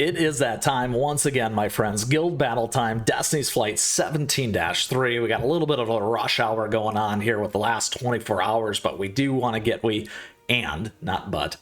It is that time once again, my friends. Guild battle time, Destiny's Flight 17-3. We got a little bit of a rush hour going on here with the last 24 hours, but we do want to get,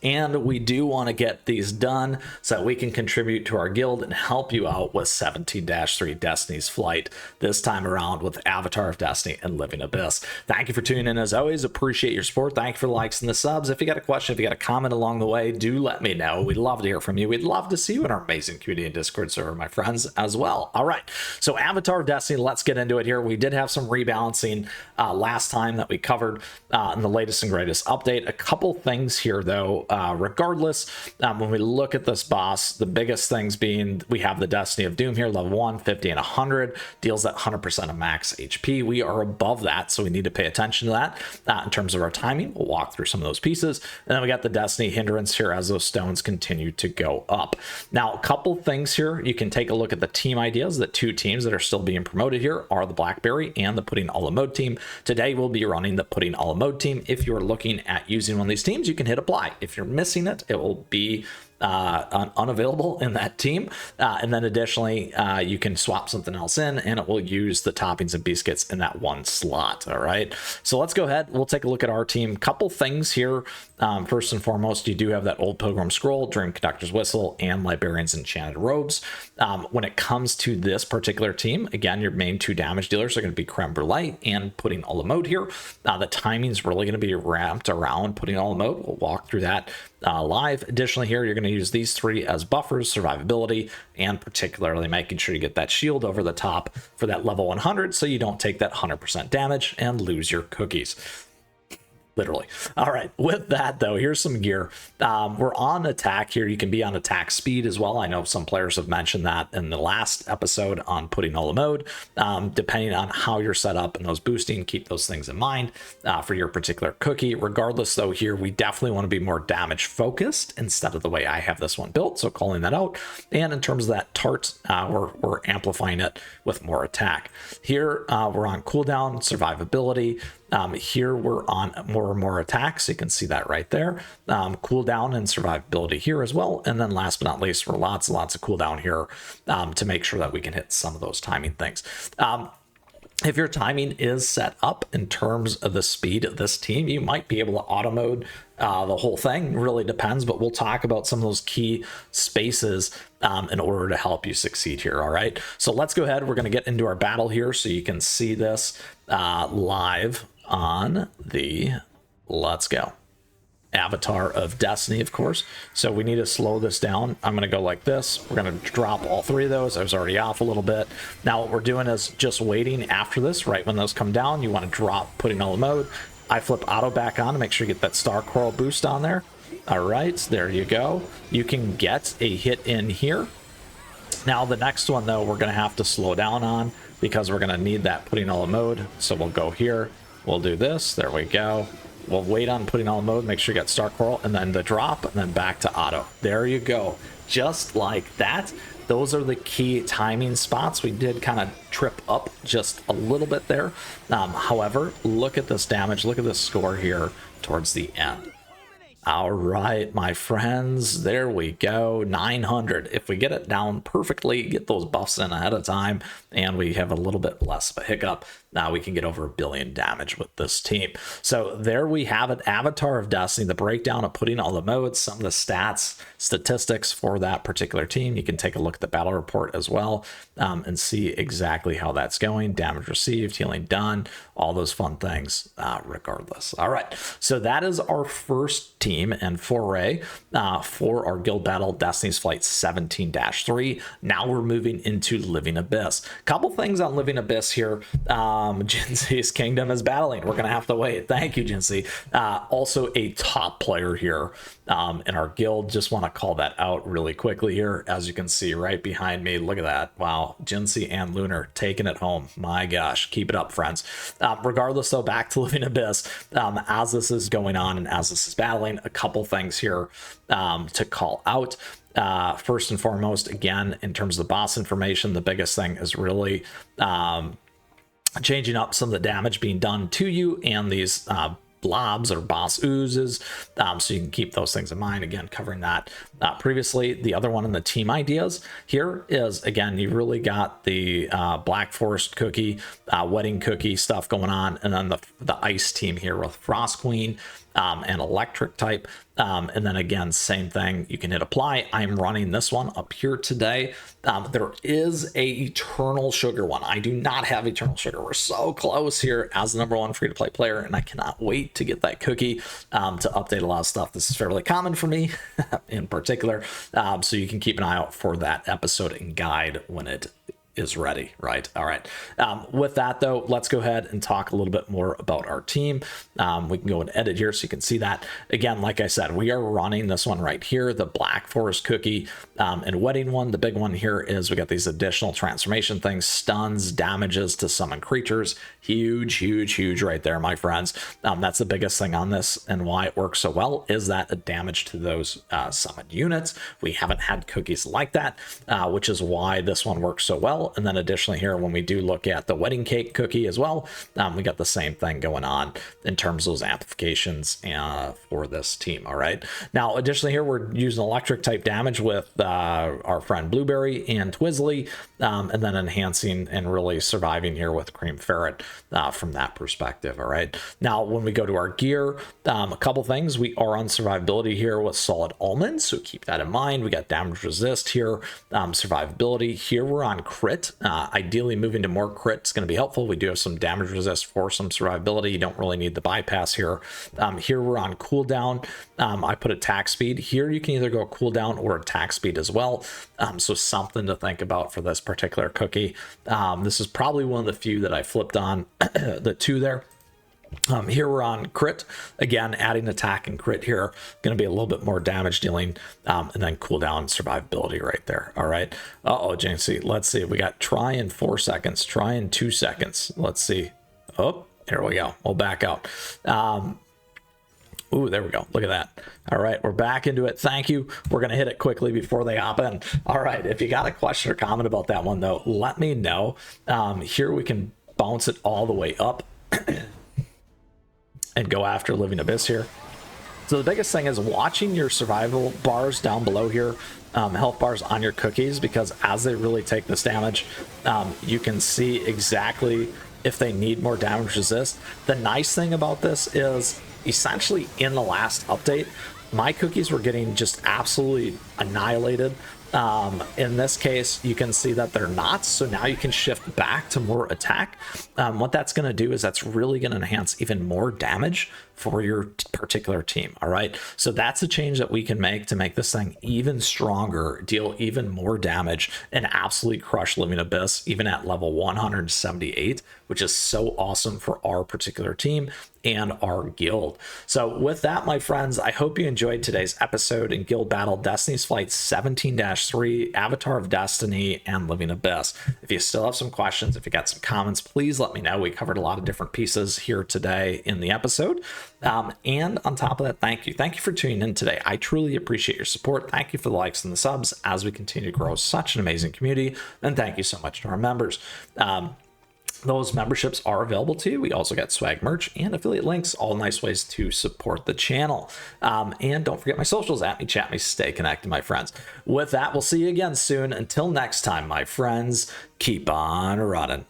and we do want to get these done so that we can contribute to our guild and help you out with 17-3 Destiny's Flight this time around with Avatar of Destiny and Living Abyss. Thank you for tuning in as always. Appreciate your support. Thank you for the likes and the subs. If you got a question, if you got a comment along the way, do let me know. We'd love to hear from you. We'd love to see you in our amazing community and Discord server, my friends, as well. All right, so Avatar of Destiny, let's get into it here. We did have some rebalancing last time that we covered in the latest and greatest update. A couple things here though, regardless, when we look at this boss, the biggest things being we have the Destiny of Doom here, level 1, 50 and 100, deals at 100% of max HP. We are above that, so we need to pay attention to that in terms of our timing. We'll walk through some of those pieces, and then we got the Destiny hindrance here as those stones continue to go up. Now, a couple things here, you can take a look at the team ideas. The two teams that are still being promoted here are the Blackberry and the Putting All Mode team. Today we'll be running the Putting All Mode team. If you're looking at using one of these teams, you can hit apply. If you're missing it, it will be unavailable in that team, and then additionally you can swap something else in and it will use the toppings and biscuits in that one slot. All right, so let's go ahead, we'll take a look at our team. Couple things here. First and foremost, you do have that Old Pilgrim Scroll, Dream Conductor's Whistle, and Librarian's Enchanted Robes. When it comes to this particular team, again, your main two damage dealers are going to be Creme Brulee and Putting All Mode here. The timing is really going to be wrapped around Putting All Mode. We'll walk through that live. Additionally here, you're going to use these three as buffers, survivability, and particularly making sure you get that shield over the top for that level 100 so you don't take that 100% damage and lose your cookies. Literally. All right, with that though, here's some gear. We're on attack here. You can be on attack speed as well. I know some players have mentioned that in the last episode on Putting All Mode. Depending on how you're set up and those boosting, keep those things in mind for your particular cookie. Regardless though, here we definitely want to be more damage focused instead of the way I have this one built, so calling that out. And in terms of that tart, we're amplifying it with more attack. Here we're on cooldown, survivability. Here we're on more attacks. You can see that right there. Cooldown and survivability here as well. And then last but not least, we're lots of cooldown here to make sure that we can hit some of those timing things. If your timing is set up in terms of the speed of this team, you might be able to auto mode the whole thing. Really depends, but we'll talk about some of those key spaces in order to help you succeed here. All right, so let's go ahead. We're going to get into our battle here so you can see this live on the let's go Avatar of Destiny, of course. So we need to slow this down. I'm going to go like this. We're going to drop all three of those. I was already off a little bit. Now what we're doing is just waiting after this. Right when those come down, you want to drop Putting All Mode. I flip auto back on to make sure you get that star coral boost on there. All right, there you go. You can get a hit in here. Now the next one though, we're going to have to slow down on because we're going to need that Putting All Mode. So we'll go here. We'll do this. There we go. We'll wait on Putting All Mode, make sure you got Star Coral, and then the drop, and then back to auto. There you go. Just like that. Those are the key timing spots. We did kind of trip up just a little bit there. However, look at this damage. Look at this score here towards the end. All right, my friends, there we go. 900. If we get it down perfectly, get those buffs in ahead of time, and we have a little bit less of a hiccup, now we can get over 1 billion damage with this team. So there we have it, Avatar of Destiny, the breakdown of Putting All the Modes, some of the statistics for that particular team. You can take a look at the battle report as well and see exactly how that's going. Damage received, healing done, all those fun things regardless. All right, so that is our first team and foray for our guild battle, Destiny's Flight 17-3. Now we're moving into Living Abyss. Couple things on Living Abyss here. Jinxie's Kingdom is battling. We're gonna have to wait. Thank you, Jinxie. Also a top player here in our guild. Just want to call that out really quickly here. As you can see right behind me, look at that. Wow, Jinxie and Lunar taking it home. My gosh, keep it up, friends. Regardless though, back to Living Abyss. As this is going on and as this is battling, a couple things here to call out. First and foremost, again, in terms of the boss information, the biggest thing is really changing up some of the damage being done to you and these blobs or boss oozes, so you can keep those things in mind. Again, covering that previously. The other one in the team ideas here is, again, you really got the Black Forest cookie, wedding cookie stuff going on, and then the ice team here with Frost Queen and electric type. And then again, same thing, you can hit apply. I'm running this one up here today. There is a Eternal Sugar one. I do not have Eternal Sugar. We're so close here as the #1 free-to-play player, and I cannot wait to get that cookie to update a lot of stuff. This is fairly common for me in particular, so you can keep an eye out for that episode and guide when it is ready, right? All right. With that though, let's go ahead and talk a little bit more about our team. We can go and edit here so you can see that. Again, like I said, we are running this one right here, the Black Forest cookie and wedding one. The big one here is we got these additional transformation things, stuns, damages to summon creatures. Huge, huge, huge right there, my friends. That's the biggest thing on this, and why it works so well is that a damage to those summoned units. We haven't had cookies like that, which is why this one works so well. And then additionally here, when we do look at the wedding cake cookie as well, we got the same thing going on in terms of those amplifications for this team. All right. Now, additionally here, we're using electric type damage with our friend Blueberry and Twizzly, and then enhancing and really surviving here with Cream Ferret from that perspective. All right. Now, when we go to our gear, a couple things. We are on survivability here with Solid Almonds, so keep that in mind. We got damage resist here, survivability. Here we're on crit. Ideally, moving to more crit is going to be helpful. We do have some damage resist for some survivability. You don't really need the bypass here. Here we're on cooldown. I put attack speed. Here you can either go cooldown or attack speed as well. So something to think about for this particular cookie. This is probably one of the few that I flipped on the 2 there. Here we're on crit. Again, adding attack and crit here, going to be a little bit more damage dealing, and then cooldown survivability right there. All right. Uh-oh, JC. Let's see. We got try in 4 seconds, try in 2 seconds. Let's see. Oh, here we go. We'll back out. Ooh, there we go. Look at that. All right, we're back into it. Thank you. We're going to hit it quickly before they hop in. All right, if you got a question or comment about that one, though, let me know. Here we can bounce it all the way up and go after Living Abyss here. So the biggest thing is watching your survival bars down below here, health bars on your cookies, because as they really take this damage, you can see exactly if they need more damage resist. The nice thing about this is essentially in the last update, my cookies were getting just absolutely annihilated. In this case, you can see that they're not, so now you can shift back to more attack. What that's going to do is that's really going to enhance even more damage for your particular team. All right, so that's a change that we can make to make this thing even stronger, deal even more damage, and absolutely crush Living Abyss even at level 178, which is so awesome for our particular team and our guild. So with that, my friends, I hope you enjoyed today's episode in Guild Battle Destiny's Flight 17-3, Avatar of Destiny, and Living Abyss. If you still have some questions, if you got some comments, please let me know. We covered a lot of different pieces here today in the episode. And on top of that, thank you for tuning in today. I truly appreciate your support. Thank you for the likes and the subs as we continue to grow such an amazing community, and thank you so much to our members. Those memberships are available to you. We also got swag merch and affiliate links, all nice ways to support the channel. And don't forget my socials, at me, chat me, stay connected, my friends. With that, we'll see you again soon. Until next time, my friends, keep on running.